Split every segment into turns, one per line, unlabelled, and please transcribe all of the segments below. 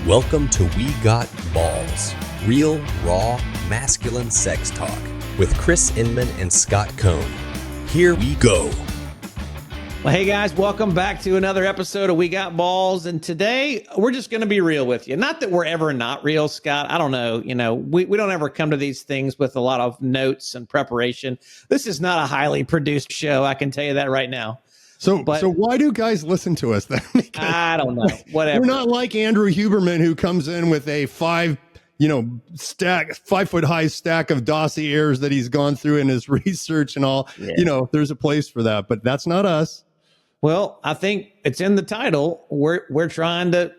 Welcome to We Got Balls, real, raw, masculine sex talk with Chris Inman and Scott Cohn. Here we go.
Well, hey guys, welcome back to another episode of We Got Balls. And today we're just going to be real with you. Not that we're ever not real, Scott. I don't know. We don't ever come to these things with a lot of notes and preparation. This is not a highly produced show. I can tell you that right now.
So why do guys listen to us then?
I don't know. Whatever.
We're not like Andrew Huberman, who comes in with a 5 foot high stack of dossiers that he's gone through in his research and all. Yeah. There's a place for that, but that's not us.
Well, I think it's in the title. We're trying to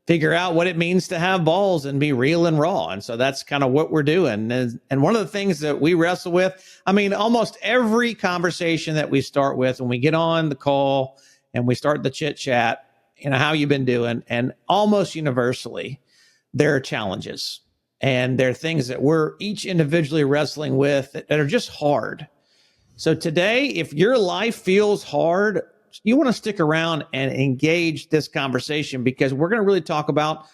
figure out what it means to have balls and be real and raw. And so that's kind of what we're doing. And one of the things that we wrestle with, almost every conversation that we start with when we get on the call and we start the chit chat, how you been doing? And almost universally, there are challenges and there are things that we're each individually wrestling with that are just hard. So today, if your life feels hard, you want to stick around and engage this conversation, because we're going to really talk about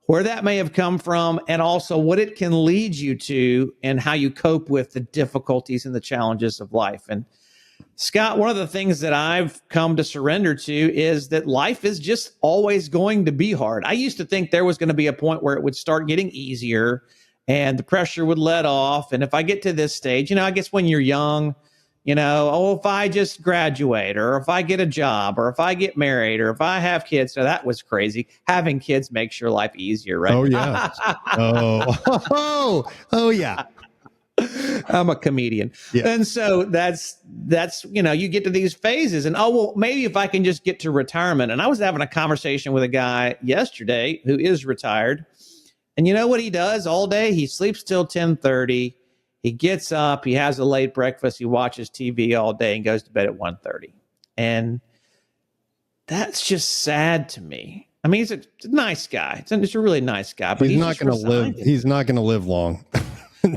where that may have come from and also what it can lead you to and how you cope with the difficulties and the challenges of life. And Scott, one of the things that I've come to surrender to is that life is just always going to be hard. I used to think there was going to be a point where it would start getting easier and the pressure would let off. And if I get to this stage, I guess when you're young, if I just graduate, or if I get a job, or if I get married, or if I have kids. So that was crazy. Having kids makes your life easier, right?
Oh, yeah. oh, yeah.
I'm a comedian. Yeah. And so that's, you get to these phases and, maybe if I can just get to retirement. And I was having a conversation with a guy yesterday who is retired. And you know what he does all day? He sleeps till 10:30. He gets up, he has a late breakfast, he watches TV all day and goes to bed at 1:30. And that's just sad to me. He's a nice guy. It's a really nice guy, but he's not going to live.
He's not going to live long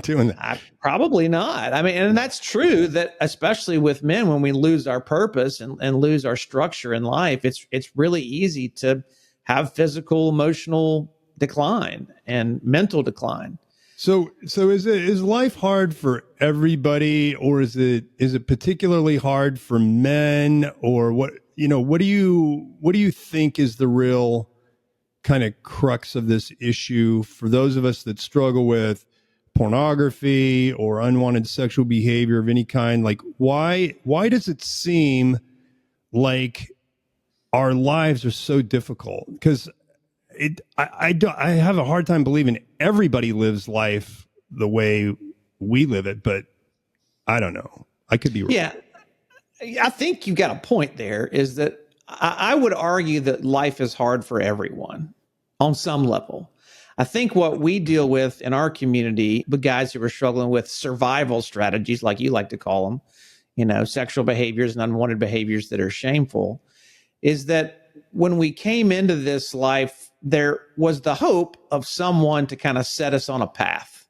doing that.
Probably not. And that's true, that especially with men, when we lose our purpose and lose our structure in life, it's really easy to have physical, emotional decline and mental decline.
So is life hard for everybody, or is it particularly hard for men, or what do you think is the real kind of crux of this issue for those of us that struggle with pornography or unwanted sexual behavior of any kind? Like, why does it seem like our lives are so difficult? Because I have a hard time believing everybody lives life the way we live it, but I don't know. I could be wrong.
Yeah, I think you got a point there, is that I would argue that life is hard for everyone on some level. I think what we deal with in our community, the guys who are struggling with survival strategies, like you like to call them, sexual behaviors and unwanted behaviors that are shameful, is that when we came into this life, there was the hope of someone to kind of set us on a path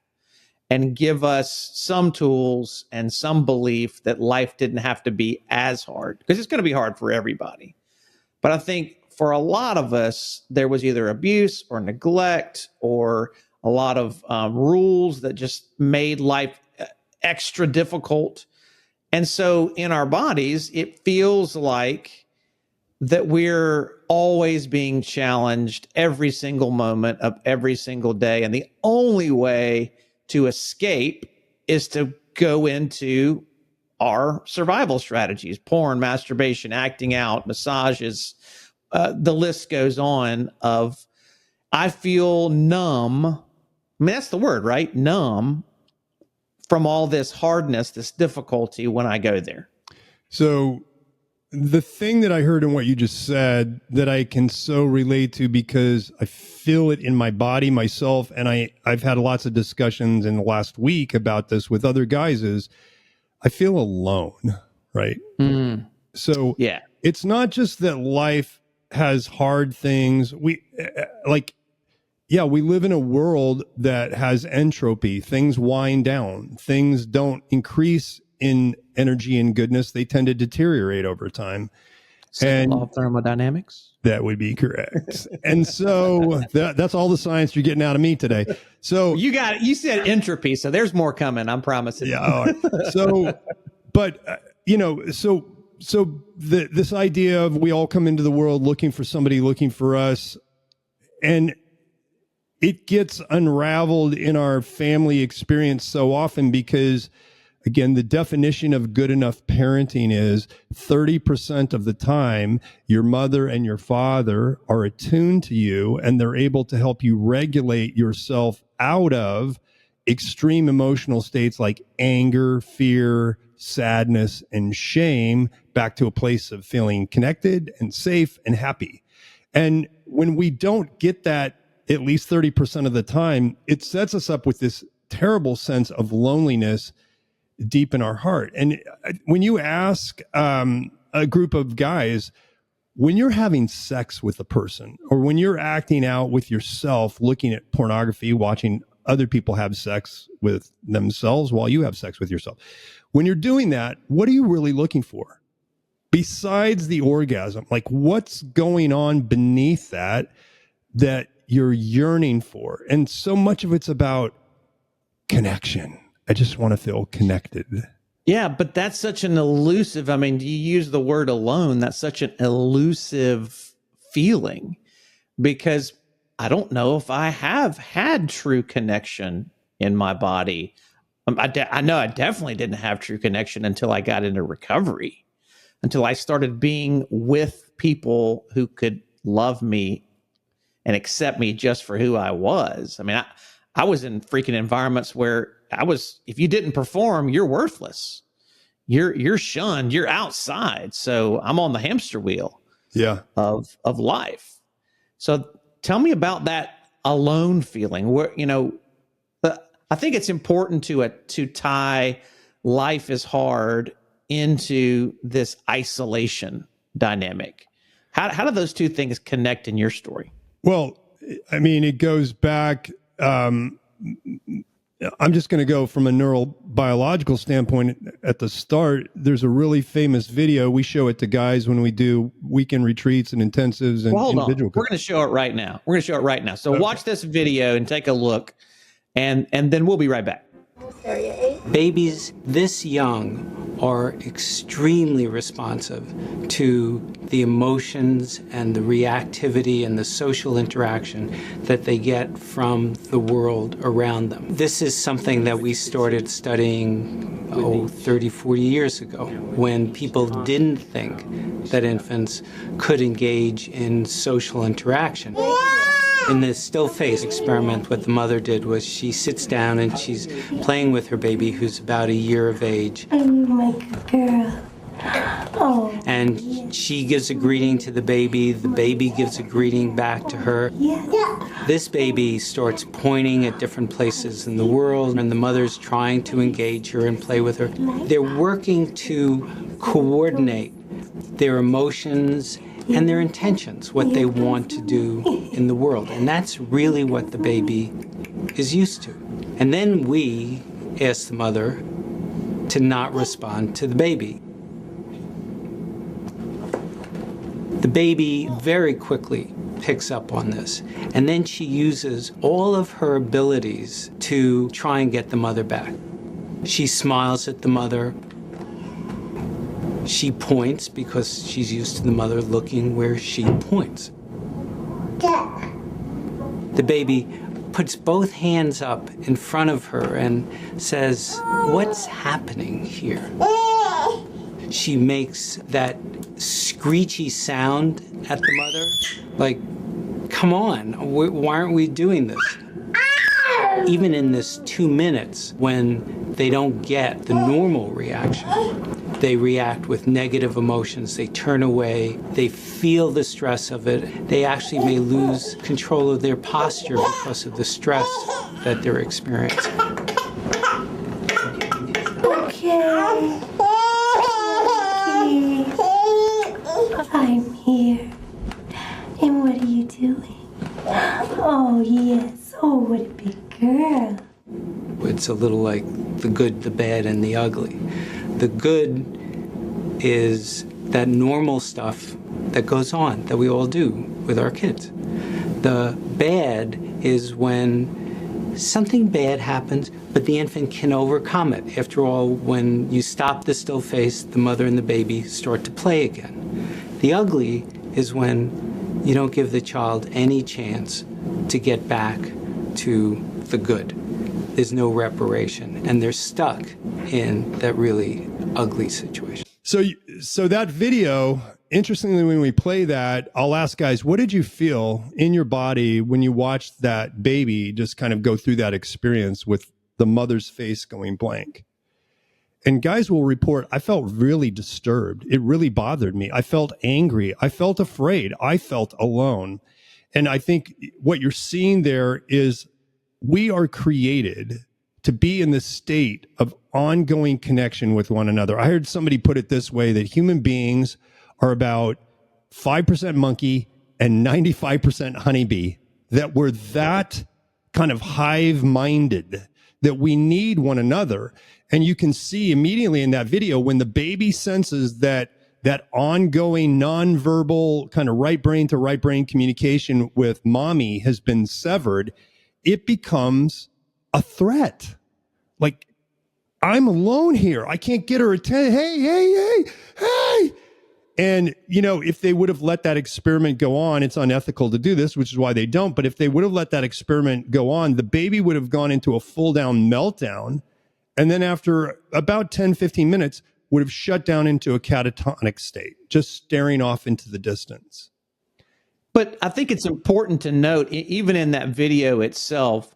and give us some tools and some belief that life didn't have to be as hard, because it's going to be hard for everybody. But I think for a lot of us, there was either abuse or neglect or a lot of rules that just made life extra difficult. And so in our bodies, it feels like that we're always being challenged every single moment of every single day. And the only way to escape is to go into our survival strategies: porn, masturbation, acting out, massages. The list goes on of, I feel numb. That's the word, right? Numb from all this hardness, this difficulty when I go there.
So the thing that I heard in what you just said that I can so relate to, because I feel it in my body myself, and I've had lots of discussions in the last week about this with other guys, is I feel alone, right? Mm. So yeah, it's not just that life has hard things. We live in a world that has entropy. Things wind down. Things don't increase in energy and goodness. They tend to deteriorate over time.
Second law of thermodynamics.
That would be correct. And so that's all the science you're getting out of me today. So
You said entropy, so there's more coming. I'm promising.
Yeah. All right. So, but this idea of we all come into the world looking for somebody looking for us, and it gets unraveled in our family experience so often because, again, the definition of good enough parenting is 30% of the time your mother and your father are attuned to you and they're able to help you regulate yourself out of extreme emotional states like anger, fear, sadness, and shame back to a place of feeling connected and safe and happy. And when we don't get that at least 30% of the time, it sets us up with this terrible sense of loneliness deep in our heart. And when you ask a group of guys, when you're having sex with a person or when you're acting out with yourself, looking at pornography, watching other people have sex with themselves while you have sex with yourself, when you're doing that, what are you really looking for? Besides the orgasm, like what's going on beneath that you're yearning for? And so much of it's about connection. I just want to feel connected.
Yeah, but that's such an elusive, I mean, you use the word alone, that's such an elusive feeling because I don't know if I have had true connection in my body. I know I definitely didn't have true connection until I got into recovery, until I started being with people who could love me and accept me just for who I was. I mean, I was in freaking environments where if you didn't perform, you're worthless. You're shunned. You're outside. So I'm on the hamster wheel of life. So tell me about that alone feeling where, I think it's important to tie life is hard into this isolation dynamic. How do those two things connect in your story?
Well, I mean, it goes back, I'm just going to go from a neurobiological standpoint at the start. There's a really famous video. We show it to guys when we do weekend retreats and intensives and individual.
We're going to show it right now. So watch this video and take a look, and then we'll be right back.
Babies this young are extremely responsive to the emotions and the reactivity and the social interaction that they get from the world around them. This is something that we started studying 30, 40 years ago when people didn't think that infants could engage in social interaction. In the still face experiment, what the mother did was she sits down and she's playing with her baby who's about a year of age.
I'm my good girl. Oh.
And she gives a greeting to the baby gives a greeting back to her.
Yeah.
This baby starts pointing at different places in the world, and the mother's trying to engage her and play with her. They're working to coordinate their emotions and their intentions, what they want to do in the world. And that's really what the baby is used to. And then we ask the mother to not respond to the baby. The baby very quickly picks up on this. And then she uses all of her abilities to try and get the mother back. She smiles at the mother. She points because she's used to the mother looking where she points. The baby puts both hands up in front of her and says, "What's happening here?" She makes that screechy sound at the mother, like, "Come on, why aren't we doing this?" Even in this 2 minutes, when they don't get the normal reaction, they react with negative emotions. They turn away. They feel the stress of it. They actually may lose control of their posture because of the stress that they're experiencing.
Okay. I'm here. And what are you doing? Oh, yes. Oh, what a big girl.
It's a little like the good, the bad, and the ugly. The good is that normal stuff that goes on, that we all do with our kids. The bad is when something bad happens, but the infant can overcome it. After all, when you stop the still face, the mother and the baby start to play again. The ugly is when you don't give the child any chance to get back to the good. There's no reparation, and they're stuck in that really ugly situation.
So that video, interestingly, when we play that, I'll ask guys, what did you feel in your body when you watched that baby just kind of go through that experience with the mother's face going blank? And guys will report, I felt really disturbed. It really bothered me. I felt angry. I felt afraid. I felt alone. And I think what you're seeing there is we are created to be in this state of ongoing connection with one another. I heard somebody put it this way, that human beings are about 5% monkey and 95% honeybee, that we're that kind of hive-minded, that we need one another. And you can see immediately in that video when the baby senses that ongoing nonverbal kind of right brain to right brain communication with mommy has been severed, it becomes a threat. Like, I'm alone here. I can't get her attention. Hey. And, if they would have let that experiment go on, it's unethical to do this, which is why they don't. But if they would have let that experiment go on, the baby would have gone into a full down meltdown. And then after about 10, 15 minutes, would have shut down into a catatonic state, just staring off into the distance.
But I think it's important to note, even in that video itself,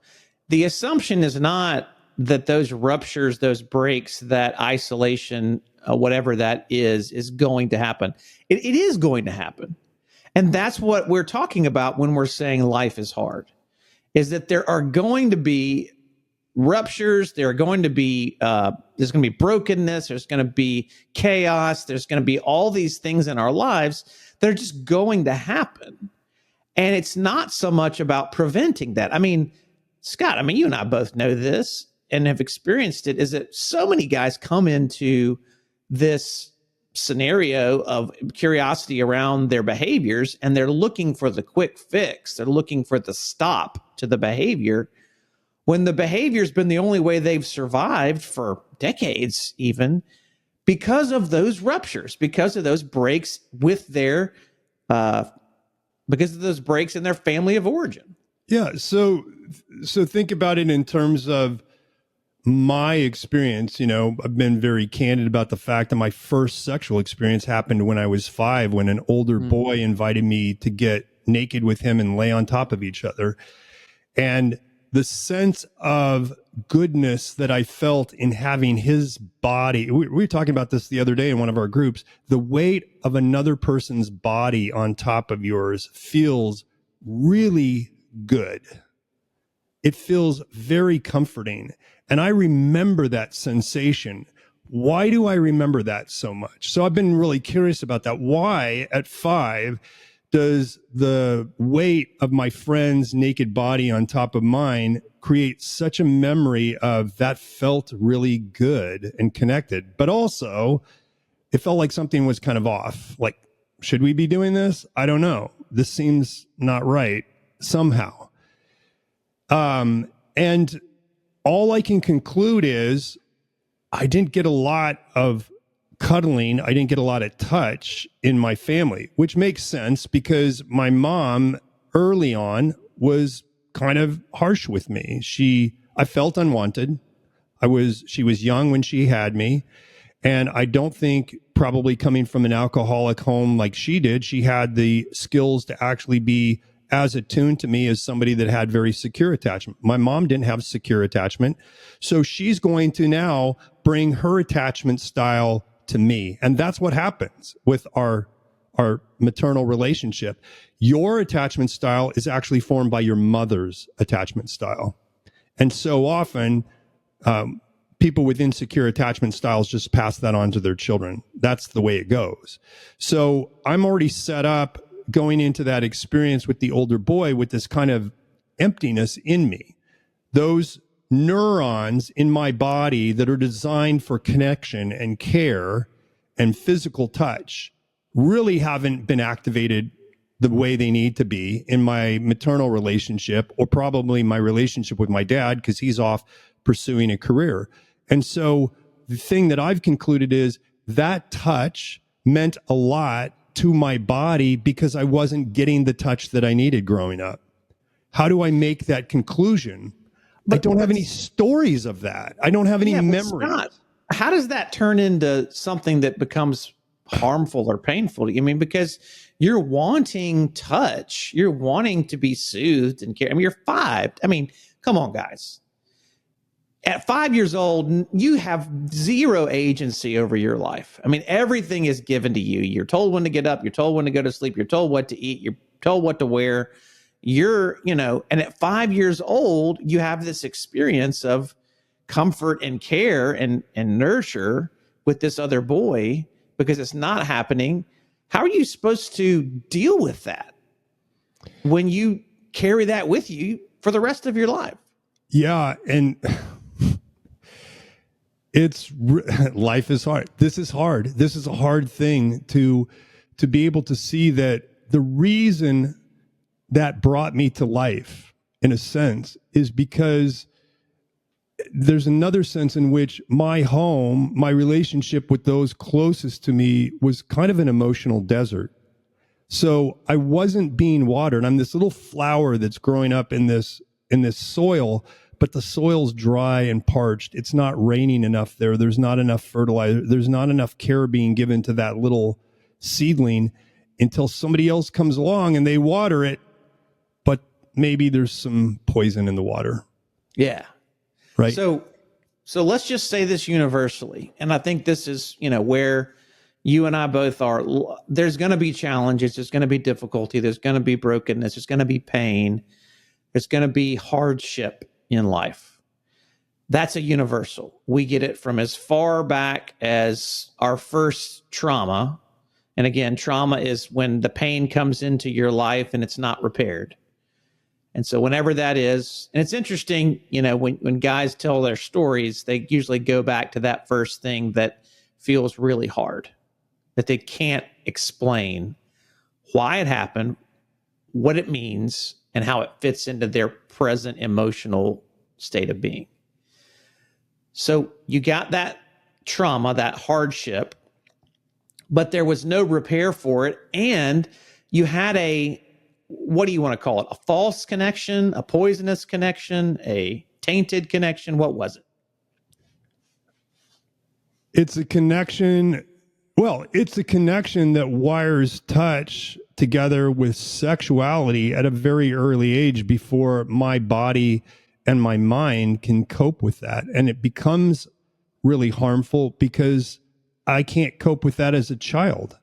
the assumption is not that those ruptures, those breaks, that isolation, whatever that is going to happen. It is going to happen. And that's what we're talking about when we're saying life is hard, is that there are going to be ruptures. There are going to be, there's going to be brokenness. There's going to be chaos. There's going to be all these things in our lives that are just going to happen. And it's not so much about preventing that. I mean, Scott, you and I both know this and have experienced it, is that so many guys come into this scenario of curiosity around their behaviors, and they're looking for the quick fix. They're looking for the stop to the behavior, when the behavior's been the only way they've survived for decades, even because of those ruptures, because of those breaks with their, because of those breaks in their family of origin.
Yeah. So think about it in terms of my experience. I've been very candid about the fact that my first sexual experience happened when I was 5, when an older boy invited me to get naked with him and lay on top of each other. And the sense of goodness that I felt in having his body, we were talking about this the other day in one of our groups, the weight of another person's body on top of yours feels really good. It feels very comforting. And I remember that sensation. Why do I remember that so much? So I've been really curious about that. Why at 5 does the weight of my friend's naked body on top of mine create such a memory of that felt really good and connected? But also, it felt like something was kind of off. Like, should we be doing this? I don't know. This seems not right somehow. And all I can conclude is I didn't get a lot of cuddling. I didn't get a lot of touch in my family, which makes sense because my mom early on was kind of harsh with me. I felt unwanted. She was young when she had me. And I don't think, probably coming from an alcoholic home like she did, she had the skills to actually be as attuned to me as somebody that had very secure attachment. My mom didn't have secure attachment. So she's going to now bring her attachment style to me. And that's what happens with our maternal relationship. Your attachment style is actually formed by your mother's attachment style. And so often, people with insecure attachment styles just pass that on to their children. That's the way it goes. So I'm already set up going into that experience with the older boy with this kind of emptiness in me. Those neurons in my body that are designed for connection and care and physical touch really haven't been activated the way they need to be in my maternal relationship, or probably my relationship with my dad, because he's off pursuing a career. And so the thing that I've concluded is that touch meant a lot to my body because I wasn't getting the touch that I needed growing up. How do I make that conclusion? I don't have any stories of that. I don't have any memories.
How does that turn into something that becomes harmful or painful to you? I mean, because you're wanting touch, you're wanting to be soothed and cared. I mean, you're 5. I mean, come on, guys. At 5 years old, you have zero agency over your life. I mean, everything is given to you. You're told when to get up. You're told when to go to sleep. You're told what to eat. You're told what to wear. And at 5 years old, you have this experience of comfort and care and nurture with this other boy because it's not happening. How are you supposed to deal with that when you carry that with you for the rest of your life?
Yeah. And life is hard. This is hard. This is a hard thing to be able to see that the reason that brought me to life, in a sense, is because there's another sense in which my home, my relationship with those closest to me was kind of an emotional desert. So I wasn't being watered. I'm this little flower that's growing up in this soil, but the soil's dry and parched. It's not raining enough there. There's not enough fertilizer. There's not enough care being given to that little seedling until somebody else comes along and they water it. But maybe there's some poison in the water.
Yeah.
Right.
So let's just say this universally. And I think this is, where you and I both are. There's going to be challenges. There's going to be difficulty. There's going to be brokenness. There's going to be pain. There's going to be hardship in life. That's a universal. We get it from as far back as our first trauma. And again, trauma is when the pain comes into your life and it's not repaired. And so whenever that is, and it's interesting, when guys tell their stories, they usually go back to that first thing that feels really hard, that they can't explain why it happened, what it means, and how it fits into their present emotional state of being. So you got that trauma, that hardship, but there was no repair for it. And you had what do you want to call it? A false connection, a poisonous connection, a tainted connection? What was it?
It's a connection. Well, it's a connection that wires touch together with sexuality at a very early age before my body and my mind can cope with that. And it becomes really harmful because I can't cope with that as a child.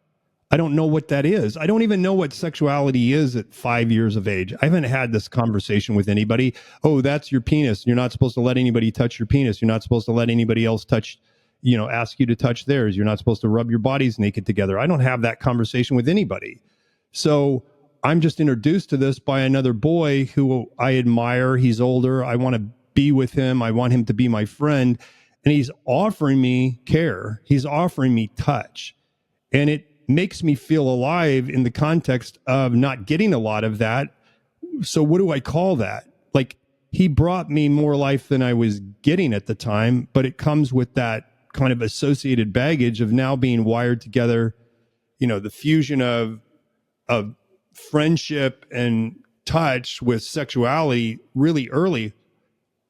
I don't know what that is. I don't even know what sexuality is at 5 years of age. I haven't had this conversation with anybody. Oh, that's your penis. You're not supposed to let anybody touch your penis. You're not supposed to let anybody else touch, ask you to touch theirs. You're not supposed to rub your bodies naked together. I don't have that conversation with anybody. So I'm just introduced to this by another boy who I admire. He's older. I want to be with him. I want him to be my friend. And he's offering me care. He's offering me touch. And it makes me feel alive in the context of not getting a lot of that. So what do I call that? Like, he brought me more life than I was getting at the time, but it comes with that kind of associated baggage of now being wired together, the fusion of friendship and touch with sexuality really early.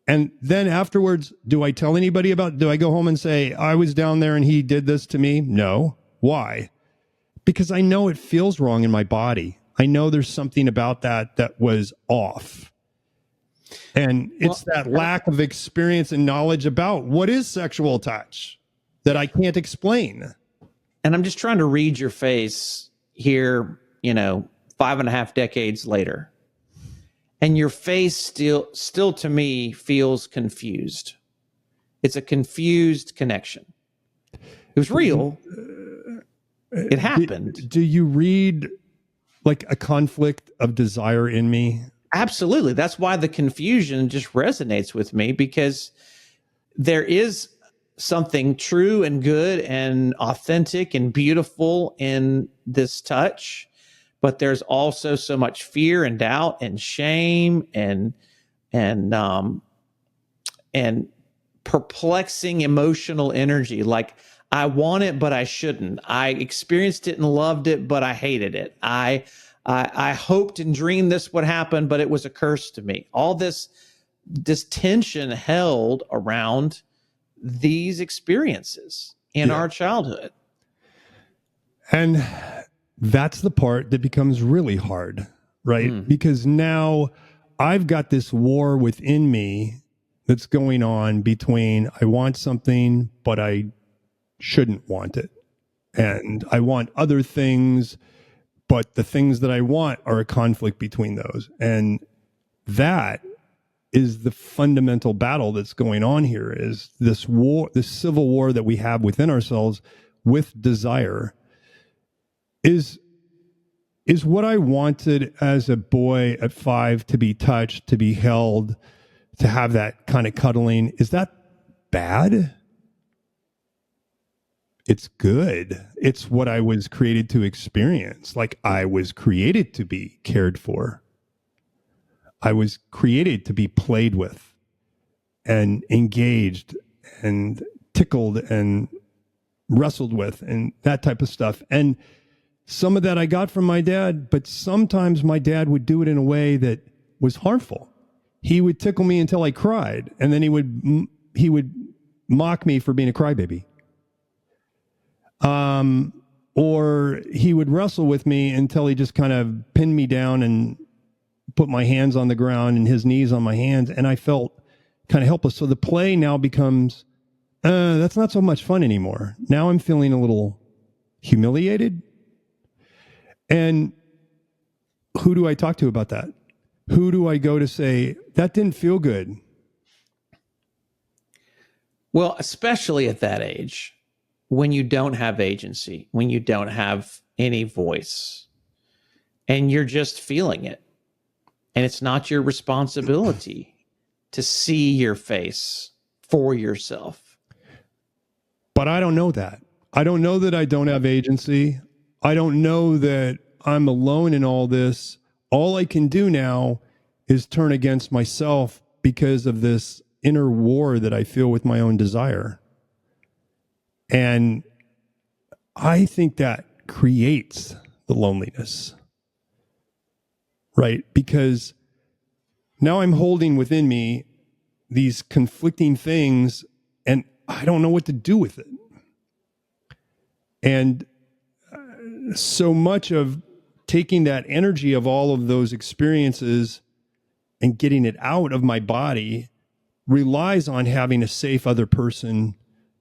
And then afterwards, do I tell anybody do I go home and say, I was down there and he did this to me? No. Why? Because I know it feels wrong in my body. I know there's something about that was off. And it's that lack of experience and knowledge about what is sexual touch that I can't explain.
And I'm just trying to read your face here, 5.5 decades later. And your face still to me feels confused. It's a confused connection. It was real. It happened.
Do you read like a conflict of desire in me?
Absolutely. That's why the confusion just resonates with me, because there is something true and good and authentic and beautiful in this touch, but there's also so much fear and doubt and shame and and perplexing emotional energy. Like, I want it, but I shouldn't. I experienced it and loved it, but I hated it. I hoped and dreamed this would happen, but it was a curse to me. All this tension held around these experiences in our childhood.
And that's the part that becomes really hard, right? Because now I've got this war within me that's going on between I want something, but I shouldn't want it. And I want other things, but the things that I want are a conflict between those. And that is the fundamental battle that's going on here, is this war, this civil war that we have within ourselves with desire is what I wanted as a boy at 5 to be touched, to be held, to have that kind of cuddling. Is that bad? It's good. It's what I was created to experience. Like, I was created to be cared for. I was created to be played with and engaged and tickled and wrestled with and that type of stuff. And some of that I got from my dad, but sometimes my dad would do it in a way that was harmful. He would tickle me until I cried, and then he would mock me for being a crybaby. Or he would wrestle with me until he just kind of pinned me down and put my hands on the ground and his knees on my hands, and I felt kind of helpless. So the play now becomes, that's not so much fun anymore. Now I'm feeling a little humiliated. And who do I talk to about that? Who do I go to say, that didn't feel good?
Well, especially at that age, when you don't have agency, when you don't have any voice, and you're just feeling it. And it's not your responsibility to see your face for yourself.
But I don't know that. I don't know that I don't have agency. I don't know that I'm alone in all this. All I can do now is turn against myself because of this inner war that I feel with my own desire. And I think that creates the loneliness, right? Because now I'm holding within me these conflicting things and I don't know what to do with it. And so much of taking that energy of all of those experiences and getting it out of my body relies on having a safe other person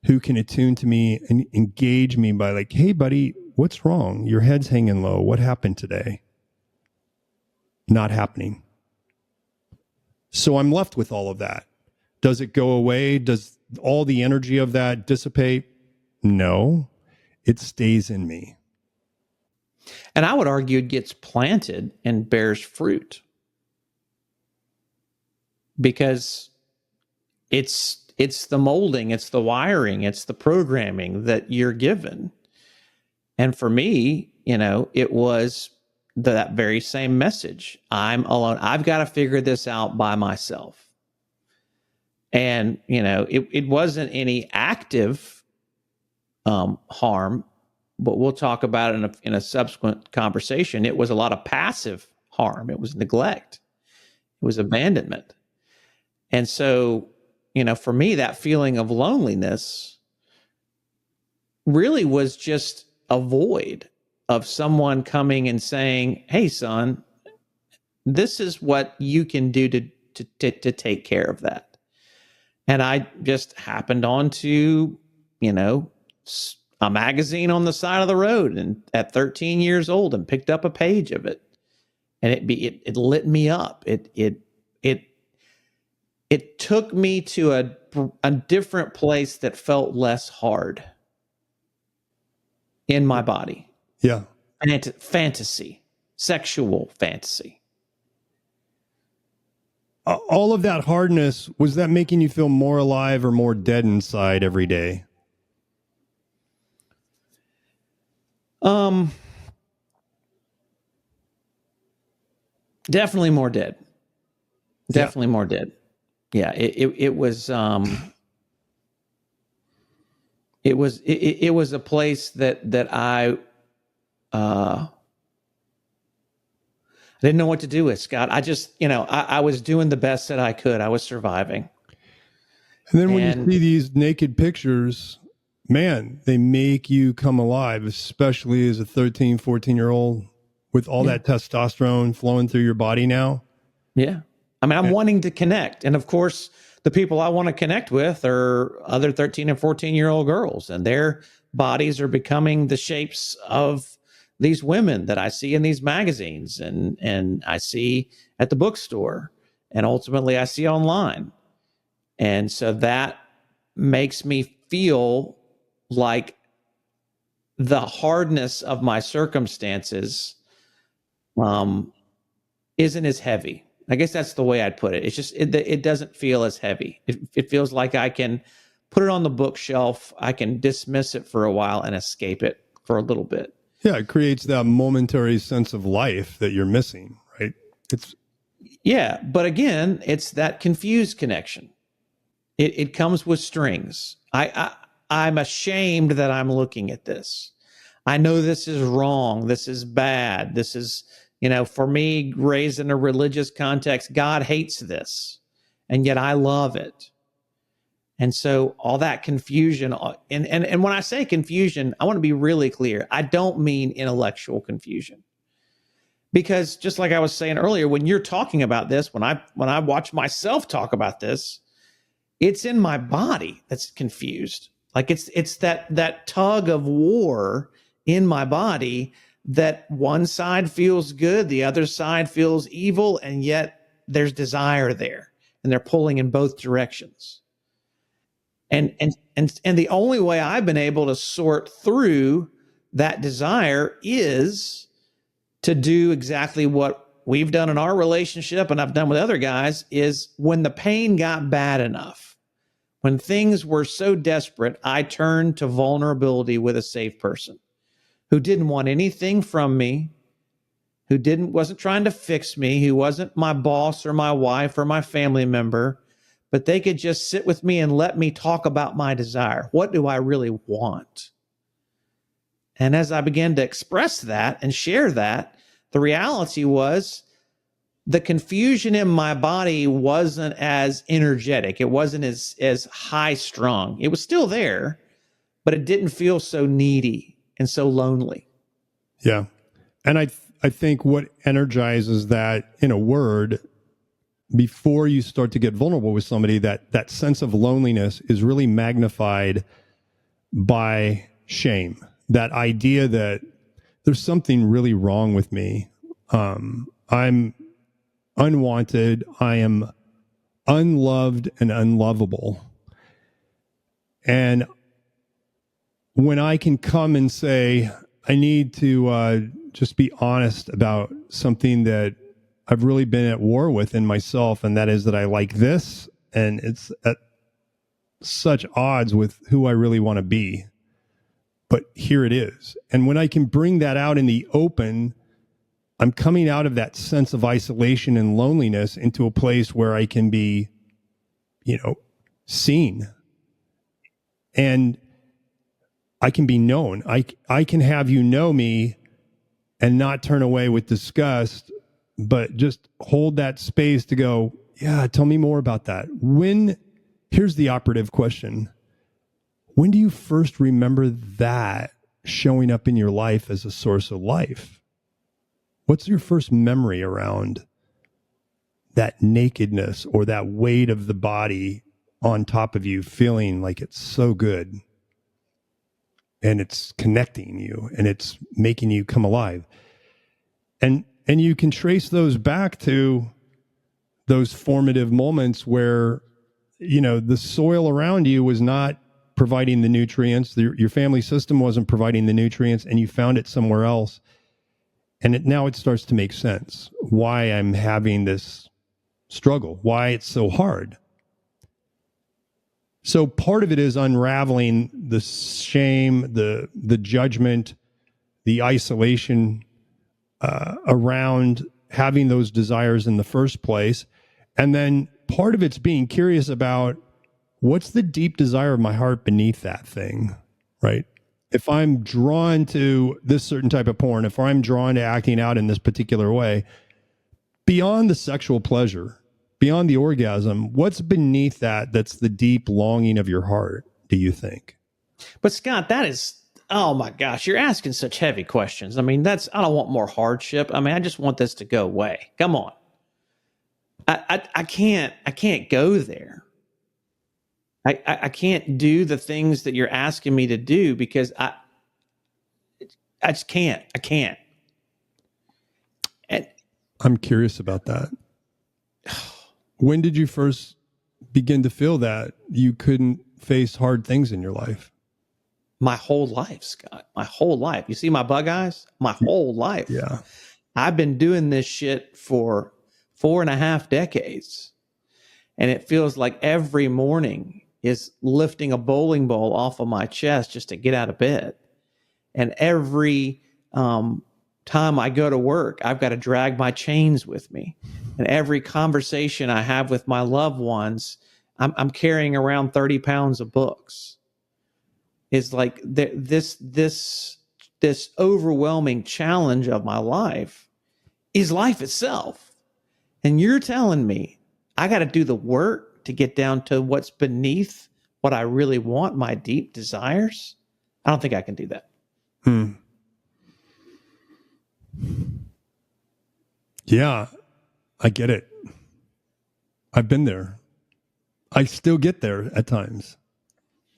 who can attune to me and engage me by like, hey, buddy, what's wrong? Your head's hanging low. What happened today? Not happening. So I'm left with all of that. Does it go away? Does all the energy of that dissipate? No, it stays in me.
And I would argue it gets planted and bears fruit because it's the molding, it's the wiring, it's the programming that you're given. And for me, it was that very same message. I'm alone. I've got to figure this out by myself. And, it wasn't any active harm, but we'll talk about it in a subsequent conversation. It was a lot of passive harm. It was neglect. It was abandonment. And so, for me, that feeling of loneliness really was just a void of someone coming and saying, hey, son, this is what you can do to take care of that. And I just happened onto, a magazine on the side of the road and at 13 years old and picked up a page of it. And it lit me up. It took me to a different place that felt less hard in my body.
Yeah.
Fantasy, sexual fantasy.
all of that hardness, was that making you feel more alive or more dead inside every day?
Definitely more dead. Definitely more dead. Yeah, it was it was a place that I didn't know what to do with, Scott. I just, I was doing the best that I could. I was surviving.
And then when you see these naked pictures, man, they make you come alive, especially as a 13, 14-year-old with all that testosterone flowing through your body now.
Yeah. I mean, I'm wanting to connect. And of course, the people I want to connect with are other 13 and 14-year-old girls, and their bodies are becoming the shapes of these women that I see in these magazines and I see at the bookstore and ultimately I see online. And so that makes me feel like the hardness of my circumstances isn't as heavy. I guess that's the way I'd put it. It's just, it doesn't feel as heavy. It feels like I can put it on the bookshelf. I can dismiss it for a while and escape it for a little bit.
Yeah, it creates that momentary sense of life that you're missing, right?
Yeah, but again, it's that confused connection. It comes with strings. I'm ashamed that I'm looking at this. I know this is wrong. This is bad. This is, for me, raised in a religious context, God hates this, and yet I love it. And so all that confusion, and when I say confusion, I want to be really clear. I don't mean intellectual confusion. Because just like I was saying earlier, when you're talking about this, when I watch myself talk about this, it's in my body that's confused. Like it's that tug of war in my body that one side feels good, the other side feels evil, and yet there's desire there, and they're pulling in both directions. And the only way I've been able to sort through that desire is to do exactly what we've done in our relationship and I've done with other guys, is when the pain got bad enough, when things were so desperate, I turned to vulnerability with a safe person who didn't want anything from me, who wasn't trying to fix me, who wasn't my boss or my wife or my family member, but they could just sit with me and let me talk about my desire. What do I really want? And as I began to express that and share that, the reality was the confusion in my body wasn't as energetic. It wasn't as high strung. It was still there, but it didn't feel so needy and so lonely.
Yeah. And I think what energizes that, in a word, before you start to get vulnerable with somebody, that sense of loneliness is really magnified by shame. That idea that there's something really wrong with me. I'm unwanted. I am unloved and unlovable. And when I can come and say, I need to just be honest about something that I've really been at war with in myself, and that is that I like this, and it's at such odds with who I really want to be. But here it is. And when I can bring that out in the open, I'm coming out of that sense of isolation and loneliness into a place where I can be, seen. And I can be known. I can have you know me and not turn away with disgust, but just hold that space to go, yeah, tell me more about that. Here's the operative question. When do you first remember that showing up in your life as a source of life? What's your first memory around that nakedness or that weight of the body on top of you, feeling like it's so good and it's connecting you and it's making you come alive? And you can trace those back to those formative moments where, the soil around you was not providing the nutrients. Your family system wasn't providing the nutrients, and you found it somewhere else. And now it starts to make sense why I'm having this struggle, why it's so hard. So part of it is unraveling the shame, the judgment, the isolation around having those desires in the first place. And then part of it's being curious about what's the deep desire of my heart beneath that thing, right? If I'm drawn to this certain type of porn, if I'm drawn to acting out in this particular way, beyond the sexual pleasure, beyond the orgasm, what's beneath that that's the deep longing of your heart, do you think?
But Scott, that is, oh my gosh, you're asking such heavy questions. I mean, I don't want more hardship. I mean, I just want this to go away. Come on. I can't go there. I can't do the things that you're asking me to do because I just can't. I can't. And
I'm curious about that. When did you first begin to feel that you couldn't face hard things in your life?
my whole life, Scott, my whole life. You see my bug eyes? My whole life.
Yeah.
I've been doing this shit for 4.5 decades. And it feels like every morning is lifting a bowling ball off of my chest just to get out of bed. And every time I go to work, I've got to drag my chains with me. And every conversation I have with my loved ones, I'm carrying around 30 pounds of books. It's like this overwhelming challenge of my life is life itself. And you're telling me I got to do the work to get down to what's beneath what I really want, my deep desires? I don't think I can do that.
Yeah, I get it. I've been there. I still get there at times.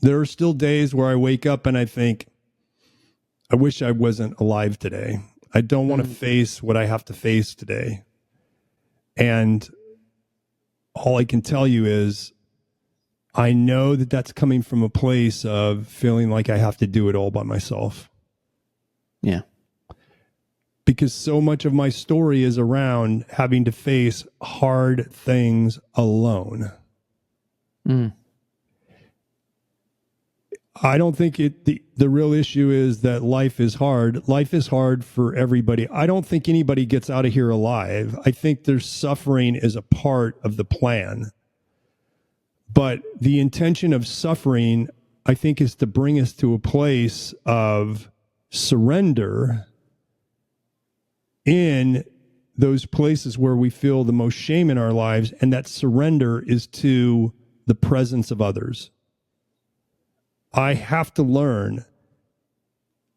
There are still days where I wake up and I think, I wish I wasn't alive today. I don't want to face what I have to face today. And all I can tell you is I know that that's coming from a place of feeling like I have to do it all by myself.
Yeah.
Because so much of my story is around having to face hard things alone. I don't think the real issue is that life is hard. Life is hard for everybody. I don't think anybody gets out of here alive. I think their suffering is a part of the plan. But the intention of suffering, I think, is to bring us to a place of surrender in those places where we feel the most shame in our lives. And that surrender is to the presence of others. I have to learn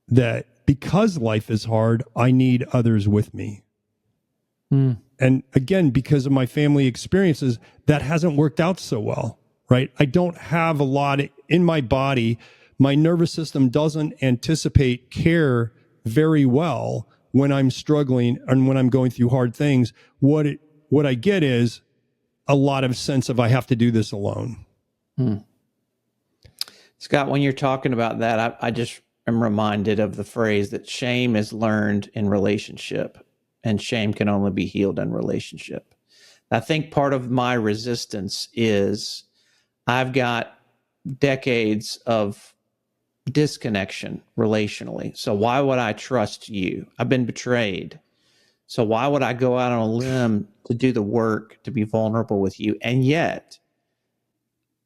that because life is hard, I need others with me. And again, because of my family experiences, that hasn't worked out so well, right? I don't have a lot in my body. My nervous system doesn't anticipate care very well when I'm struggling and when I'm going through hard things. What I get is a lot of sense of I have to do this alone.
Scott, when you're talking about that, I just am reminded of the phrase that shame is learned in relationship and shame can only be healed in relationship. I think part of my resistance is I've got decades of disconnection relationally. So why would I trust you? I've been betrayed. So why would I go out on a limb to do the work to be vulnerable with you? And yet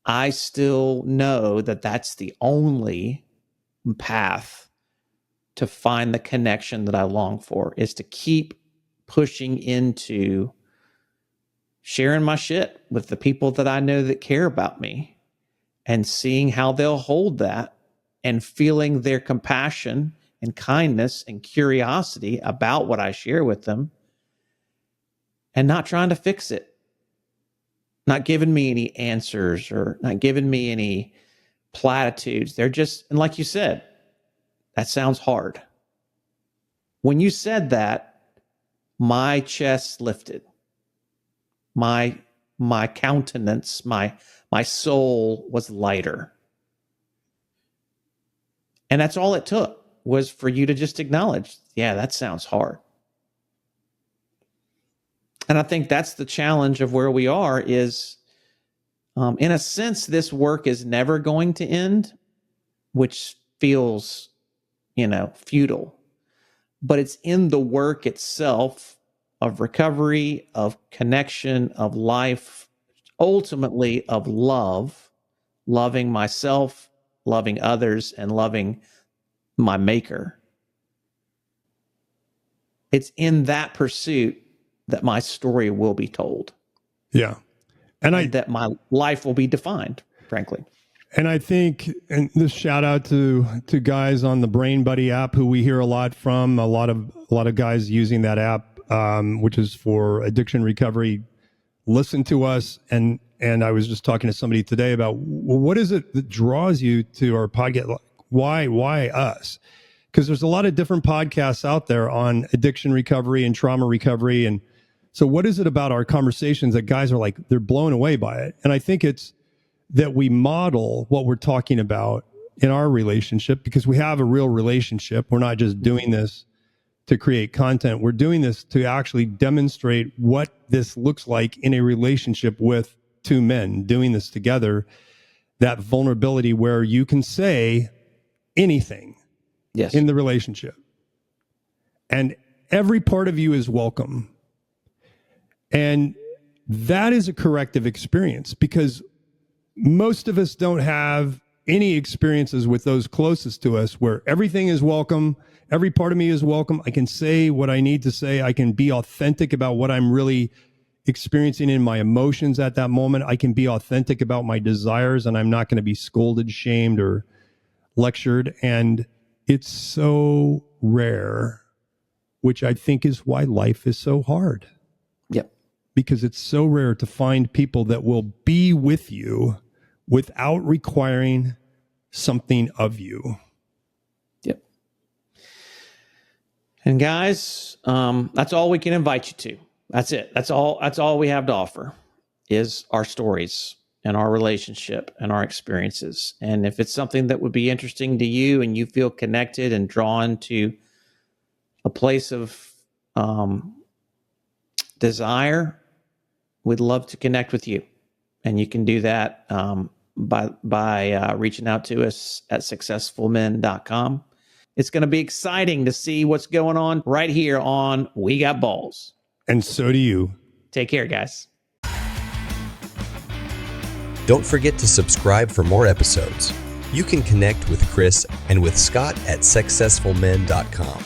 I still know that that's the only path to find the connection that I long for, is to keep pushing into sharing my shit with the people that I know that care about me and seeing how they'll hold that and feeling their compassion and kindness and curiosity about what I share with them and not trying to fix it. Not giving me any answers or not giving me any platitudes. They're just, and like you said, that sounds hard. When you said that, my chest lifted. My countenance, my soul was lighter. And that's all it took, was for you to just acknowledge, yeah, that sounds hard. And I think that's the challenge of where we are is, in a sense, this work is never going to end, which feels, futile. But it's in the work itself of recovery, of connection, of life, ultimately of love, loving myself, loving others, and loving my maker. It's in that pursuit that my story will be told.
Yeah.
And that my life will be defined, frankly.
And I think, and this shout out to guys on the Brain Buddy app who we hear a lot from, a lot of guys using that app, which is for addiction recovery. Listen to us. And I was just talking to somebody today about, well, what is it that draws you to our podcast? Why us? Because there's a lot of different podcasts out there on addiction recovery and trauma recovery. And so what is it about our conversations that guys are like, they're blown away by it? And I think it's that we model what we're talking about in our relationship, because we have a real relationship. We're not just doing this to create content. We're doing this to actually demonstrate what this looks like in a relationship with two men doing this together. That vulnerability where you can say anything in the relationship. And every part of you is welcome. And that is a corrective experience, because most of us don't have any experiences with those closest to us where everything is welcome. Every part of me is welcome. I can say what I need to say. I can be authentic about what I'm really experiencing in my emotions at that moment. I can be authentic about my desires, and I'm not going to be scolded, shamed, or lectured. And it's so rare, which I think is why life is so hard.
Yep.
Because it's so rare to find people that will be with you without requiring something of you.
Yep. And guys, that's all we can invite you to. That's it. That's all we have to offer is our stories and our relationship and our experiences. And if it's something that would be interesting to you and you feel connected and drawn to a place of desire, we'd love to connect with you. And you can do that by reaching out to us at successfulmen.com. It's going to be exciting to see what's going on right here on We Got Balls.
And so do you.
Take care, guys.
Don't forget to subscribe for more episodes. You can connect with Chris and with Scott at successfulmen.com.